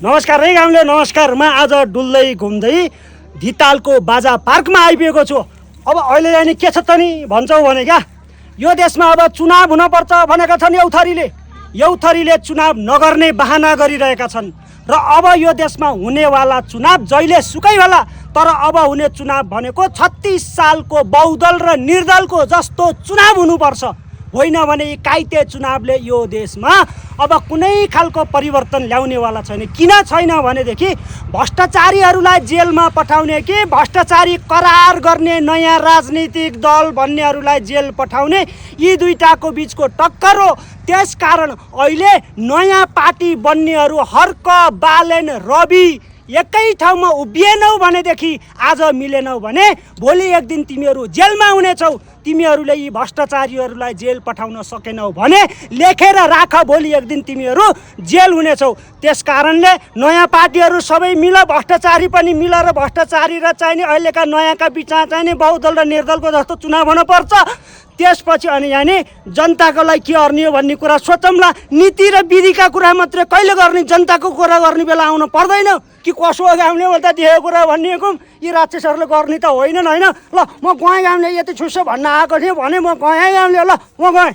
नमस्कार है गाउँले, नमस्कार। म आज डुल्दै घुम्दै धितालको बाजा पार्कमा आइपुगेको छु। अब अहिले नि के छ त नि भन्छौ भने क्या, यो देशमा अब चुनाव हुनपर्छ भनेका छन् यौथरीले चुनाव नगर्ने बहाना गरिरहेका छन्। र अब यो देशमा हुनेवाला चुनाव जहिले सुकै होला, तर अब हुने चुनाव भनेको 36 सालको बहुदल र निर्दलको जस्तो चुनाव हुनुपर्छ। होइन भने यी काइते चुनावले यो देशमा अब कुनै खालको परिवर्तन ल्याउनेवाला छैन। किन छैन भनेदेखि भ्रष्टाचारीहरूलाई जेलमा पठाउने कि भ्रष्टाचारी करार गर्ने नयाँ राजनीतिक दल भन्नेहरूलाई जेल पठाउने, यी दुईटाको बिचको टक्कर हो। त्यसकारण अहिले नयाँ पार्टी बन्नेहरू हर्क, बालेन, रवि एकै ठाउँमा उभिएनौ भनेदेखि, आज मिलेनौ भने भोलि एक दिन तिमीहरू जेलमा हुनेछौ। तिमीहरूले यी भ्रष्टाचारीहरूलाई जेल पठाउन सकेनौ भने लेखेर राख, भोलि एक दिन तिमीहरू जेल हुनेछौ। त्यस कारणले नयाँ पार्टीहरू सबै मिल, भ्रष्टाचारी पनि मिल र भ्रष्टाचारी र चाहिने अहिलेका नयाँका बिचमा चाहिने बहुदल र निर्दलको जस्तो चुनाव हुनुपर्छ। त्यसपछि अनि यानि जनताको लागि के गर्ने हो भन्ने कुरा सोचौँला। नीति र विधिका कुरा मात्रै कहिले गर्ने, जनताको कुरा गर्ने बेला आउनु पर्दैन कि कसो हो गाउँले मैले त देखेको कुरा भनिएको यी राक्षसहरूले गर्ने त होइन। ल म गएँ गाउँले, यति छुस्सो भन्न आएको थिएँ भने म गएँ गाउँले। ल म गएँ।